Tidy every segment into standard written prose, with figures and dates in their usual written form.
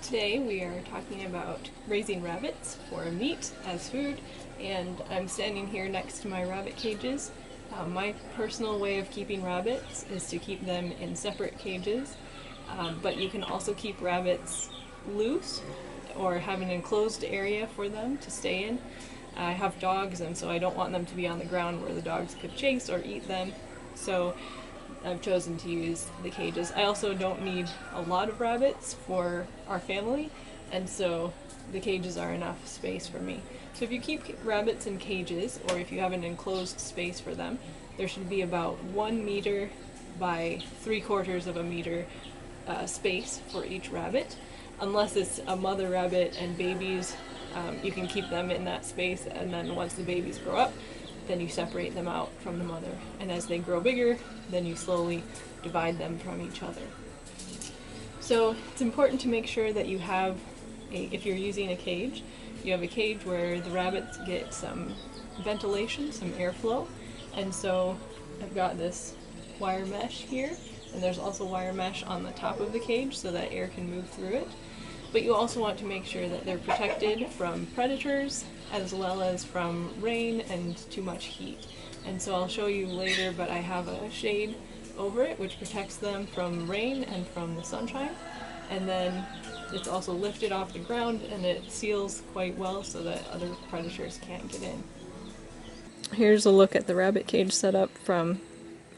Today we are talking about raising rabbits for meat as food, and I'm standing here next to my rabbit cages. My personal way of keeping rabbits is to keep them in separate cages, but you can also keep rabbits loose or have an enclosed area for them to stay in. I have dogs, and so I don't want them to be on the ground where the dogs could chase or eat them, so I've chosen to use the cages. I also don't need a lot of rabbits for our family, and so the cages are enough space for me. So if you keep rabbits in cages, or if you have an enclosed space for them, there should be about 1 meter by 3/4 of a meter space for each rabbit. Unless it's a mother rabbit and babies, you can keep them in that space, and then once the babies grow up, then you separate them out from the mother. And as they grow bigger, then you slowly divide them from each other. So it's important to make sure that you have, if you're using a cage, you have a cage where the rabbits get some ventilation, some airflow. And so I've got this wire mesh here, and there's also wire mesh on the top of the cage so that air can move through it. But you also want to make sure that they're protected from predators as well as from rain and too much heat. And so I'll show you later, but I have a shade over it which protects them from rain and from the sunshine. And then it's also lifted off the ground and it seals quite well so that other predators can't get in. Here's a look at the rabbit cage setup from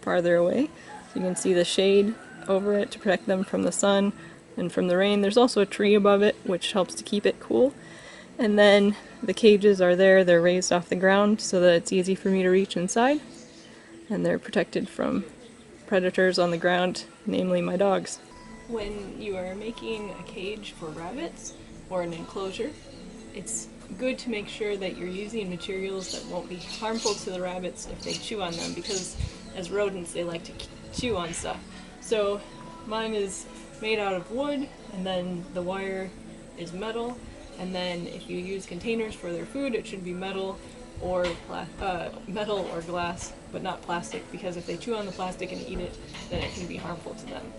farther away. So you can see the shade over it to protect them from the sun and from the rain. There's also a tree above it which helps to keep it cool. And then the cages are there, they're raised off the ground so that it's easy for me to reach inside. And they're protected from predators on the ground, namely my dogs. When you are making a cage for rabbits or an enclosure, it's good to make sure that you're using materials that won't be harmful to the rabbits if they chew on them, because as rodents they like to chew on stuff. So mine is made out of wood, and then the wire is metal, and then if you use containers for their food, it should be metal or glass, but not plastic, because if they chew on the plastic and eat it, then it can be harmful to them.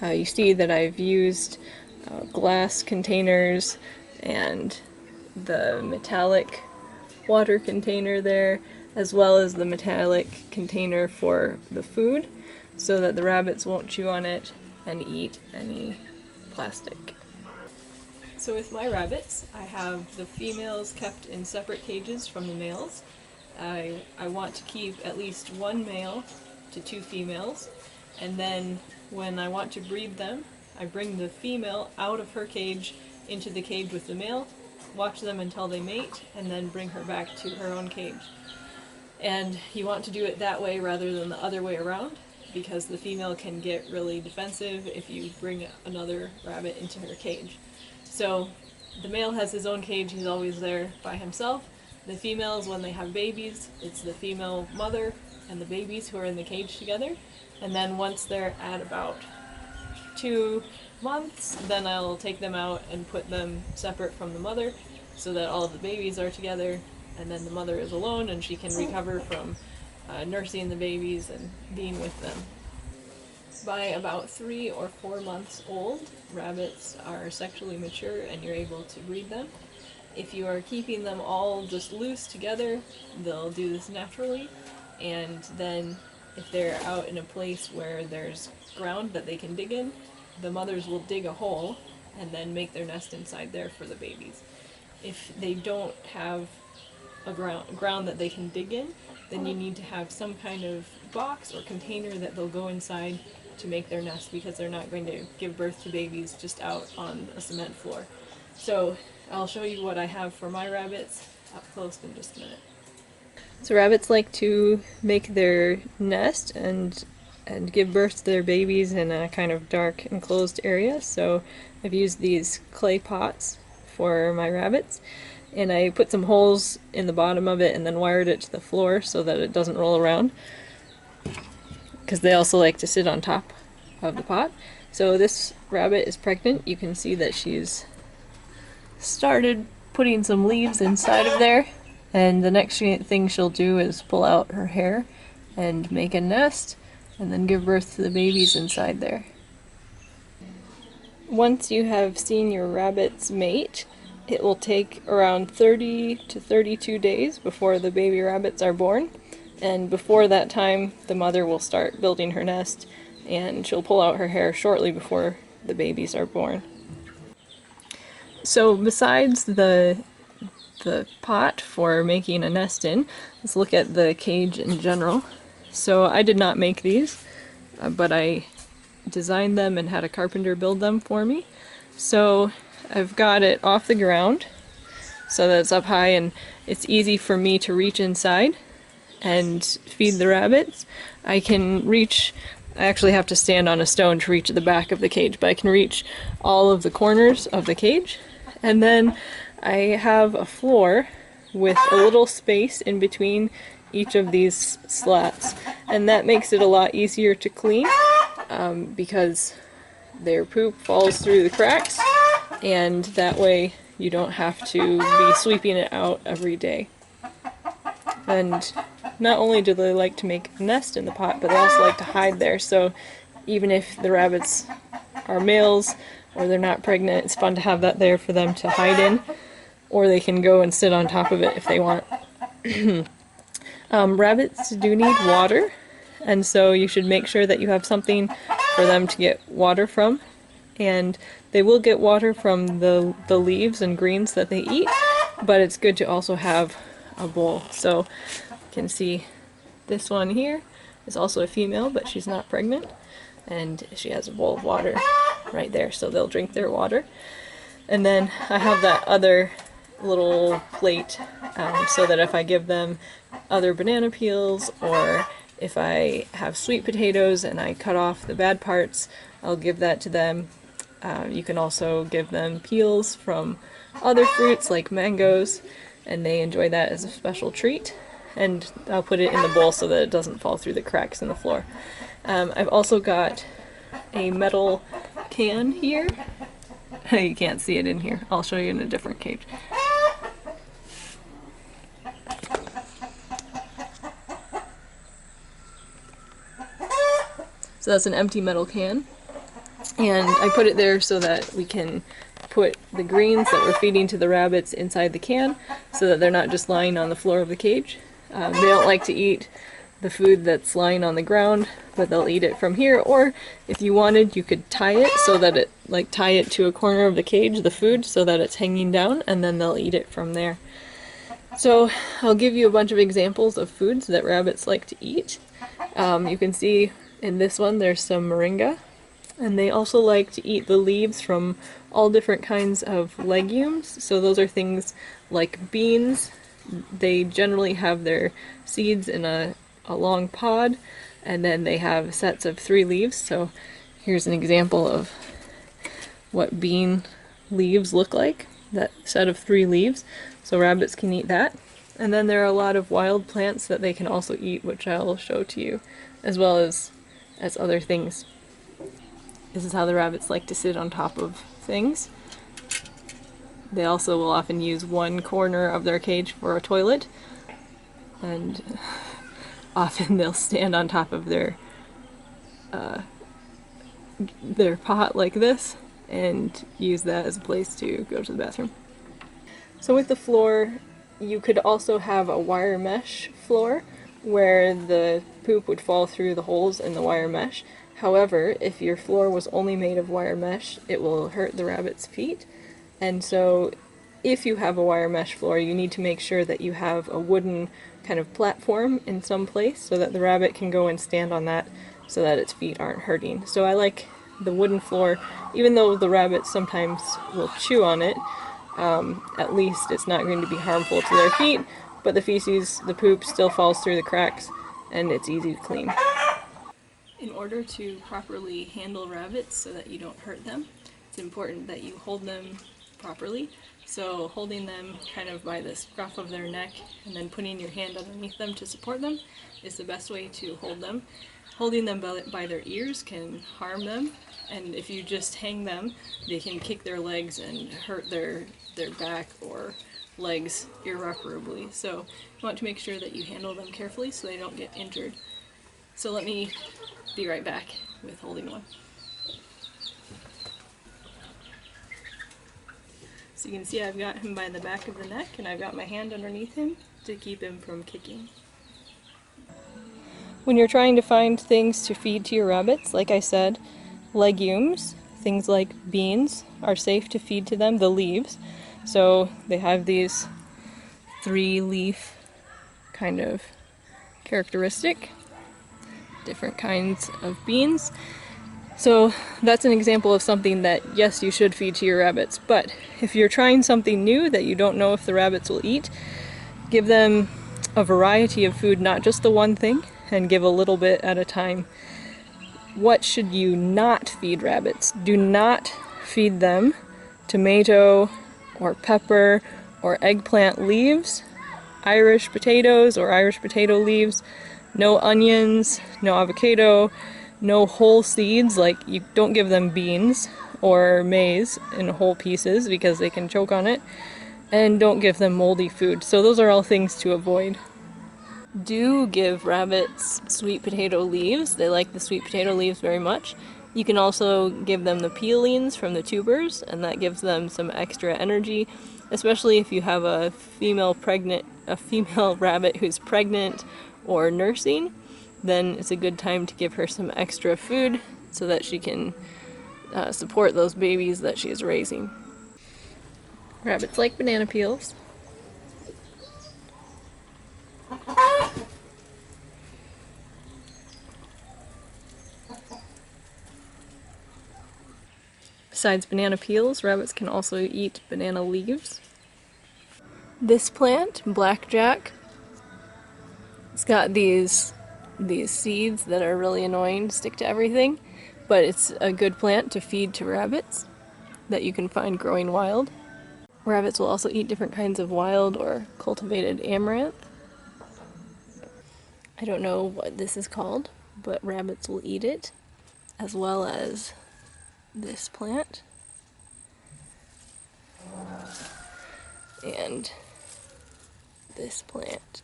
You see that I've used glass containers and the metallic water container there, as well as the metallic container for the food, so that the rabbits won't chew on it and eat any plastic. So with my rabbits, I have the females kept in separate cages from the males. I want to keep at least 1 male to 2 females, and then when I want to breed them, I bring the female out of her cage into the cage with the male, watch them until they mate, and then bring her back to her own cage. And you want to do it that way rather than the other way around, because the female can get really defensive if you bring another rabbit into her cage. So the male has his own cage, he's always there by himself. The females, when they have babies, it's the female mother and the babies who are in the cage together. And then once they're at about 2 months, then I'll take them out and put them separate from the mother so that all of the babies are together, and then the mother is alone and she can recover from nursing the babies and being with them. By about 3 or 4 months old, rabbits are sexually mature and you're able to breed them. If you are keeping them all just loose together, they'll do this naturally, and then if they're out in a place where there's ground that they can dig in, the mothers will dig a hole and then make their nest inside there for the babies. If they don't have a ground that they can dig in, then you need to have some kind of box or container that they'll go inside to make their nest, because they're not going to give birth to babies just out on a cement floor. So I'll show you what I have for my rabbits up close in just a minute. So rabbits like to make their nest and give birth to their babies in a kind of dark enclosed area. So I've used these clay pots for my rabbits, and I put some holes in the bottom of it and then wired it to the floor so that it doesn't roll around, because they also like to sit on top of the pot. So this rabbit is pregnant. You can see that she's started putting some leaves inside of there, and the next thing she'll do is pull out her hair and make a nest and then give birth to the babies inside there. Once you have seen your rabbits mate, it will take around 30 to 32 days before the baby rabbits are born. And before that time, the mother will start building her nest, and she'll pull out her hair shortly before the babies are born. So besides the pot for making a nest in, let's look at the cage in general. So I did not make these, but I designed them and had a carpenter build them for me. So I've got it off the ground so that it's up high and it's easy for me to reach inside and feed the rabbits. I actually have to stand on a stone to reach the back of the cage, but I can reach all of the corners of the cage. And then I have a floor with a little space in between each of these slats, and that makes it a lot easier to clean because their poop falls through the cracks, and that way you don't have to be sweeping it out every day. And not only do they like to make a nest in the pot, but they also like to hide there, so even if the rabbits are males or they're not pregnant, it's fun to have that there for them to hide in, or they can go and sit on top of it if they want. Rabbits do need water, and so you should make sure that you have something for them to get water from. And they will get water from the leaves and greens that they eat, but it's good to also have a bowl. So you can see this one here is also a female, but she's not pregnant, and she has a bowl of water right there, so they'll drink their water. And then I have that other little plate so that if I give them other banana peels, or if I have sweet potatoes and I cut off the bad parts, I'll give that to them. You can also give them peels from other fruits like mangoes, and they enjoy that as a special treat. And I'll put it in the bowl so that it doesn't fall through the cracks in the floor. I've also got a metal can here. You can't see it in here. I'll show you in a different cage. So that's an empty metal can, and I put it there so that we can put the greens that we're feeding to the rabbits inside the can so that they're not just lying on the floor of the cage. They don't like to eat the food that's lying on the ground, but they'll eat it from here, or if you wanted, you could tie it so that tie it to a corner of the cage, the food, so that it's hanging down, and then they'll eat it from there. So I'll give you a bunch of examples of foods that rabbits like to eat. You can see in this one there's some moringa, and they also like to eat the leaves from all different kinds of legumes. So those are things like beans. They generally have their seeds in a long pod, and then they have sets of 3 leaves. So here's an example of what bean leaves look like, that set of 3 leaves. So rabbits can eat that. And then there are a lot of wild plants that they can also eat, which I'll show to you, as well as other things. This is how the rabbits like to sit on top of things. They also will often use one corner of their cage for a toilet, and often they'll stand on top of their pot like this and use that as a place to go to the bathroom. So with the floor, you could also have a wire mesh floor where the poop would fall through the holes in the wire mesh. However, if your floor was only made of wire mesh, it will hurt the rabbit's feet. And so if you have a wire mesh floor, you need to make sure that you have a wooden kind of platform in some place so that the rabbit can go and stand on that so that its feet aren't hurting. So I like the wooden floor, even though the rabbits sometimes will chew on it. At least it's not going to be harmful to their feet, but the feces, the poop, still falls through the cracks, and it's easy to clean. In order to properly handle rabbits so that you don't hurt them, it's important that you hold them properly. So holding them kind of by the scruff of their neck and then putting your hand underneath them to support them is the best way to hold them. Holding them by their ears can harm them, and if you just hang them, they can kick their legs and hurt their back or legs irreparably. So you want to make sure that you handle them carefully so they don't get injured. So let me be right back with holding one. So you can see I've got him by the back of the neck and I've got my hand underneath him to keep him from kicking. When you're trying to find things to feed to your rabbits, like I said, legumes, things like beans, are safe to feed to them, the leaves. So they have these 3-leaf kind of characteristic, different kinds of beans. So that's an example of something that, yes, you should feed to your rabbits, but if you're trying something new that you don't know if the rabbits will eat, give them a variety of food, not just the one thing, and give a little bit at a time. What should you not feed rabbits? Do not feed them tomato or pepper or eggplant leaves, Irish potatoes or Irish potato leaves, no onions, no avocado, no whole seeds, like you don't give them beans or maize in whole pieces because they can choke on it, and don't give them moldy food. So those are all things to avoid. Do give rabbits sweet potato leaves. They like the sweet potato leaves very much. You can also give them the peelings from the tubers, and that gives them some extra energy, especially if you have a female rabbit who's pregnant or nursing. Then it's a good time to give her some extra food so that she can support those babies that she is raising. Rabbits like banana peels. Besides banana peels, rabbits can also eat banana leaves. This plant, blackjack, it's got these seeds that are really annoying to stick to everything, but it's a good plant to feed to rabbits that you can find growing wild. Rabbits will also eat different kinds of wild or cultivated amaranth. I don't know what this is called, but rabbits will eat it, as well as this plant. And this plant.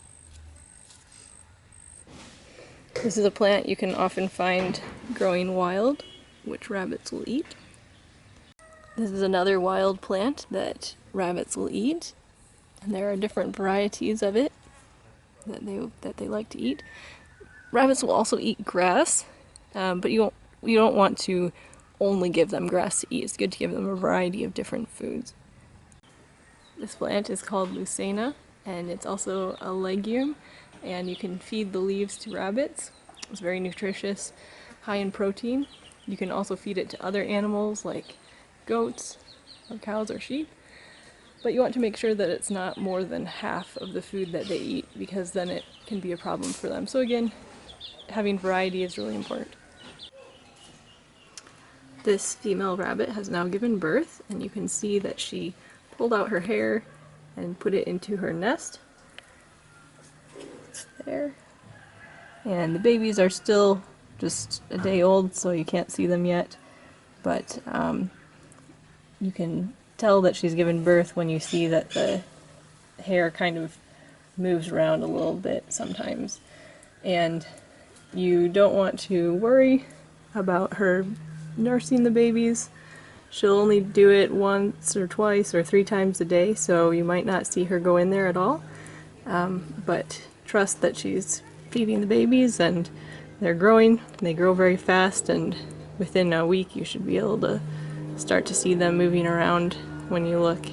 This is a plant you can often find growing wild, which rabbits will eat. This is another wild plant that rabbits will eat, and there are different varieties of it that they like to eat. Rabbits will also eat grass, but you don't want to only give them grass to eat. It's good to give them a variety of different foods. This plant is called Lucena, and it's also a legume, and you can feed the leaves to rabbits. It's very nutritious, high in protein. You can also feed it to other animals like goats or cows or sheep, but you want to make sure that it's not more than half of the food that they eat, because then it can be a problem for them. So again, having variety is really important. This female rabbit has now given birth, and you can see that she pulled out her hair and put it into her nest. There. And the babies are still just a day old, so you can't see them yet, but you can tell that she's given birth when you see that the hair kind of moves around a little bit sometimes. And you don't want to worry about her nursing the babies. She'll only do it once or twice or 3 times a day, so you might not see her go in there at all. But trust that she's feeding the babies, and they're growing. They grow very fast, and within a week you should be able to start to see them moving around when you look.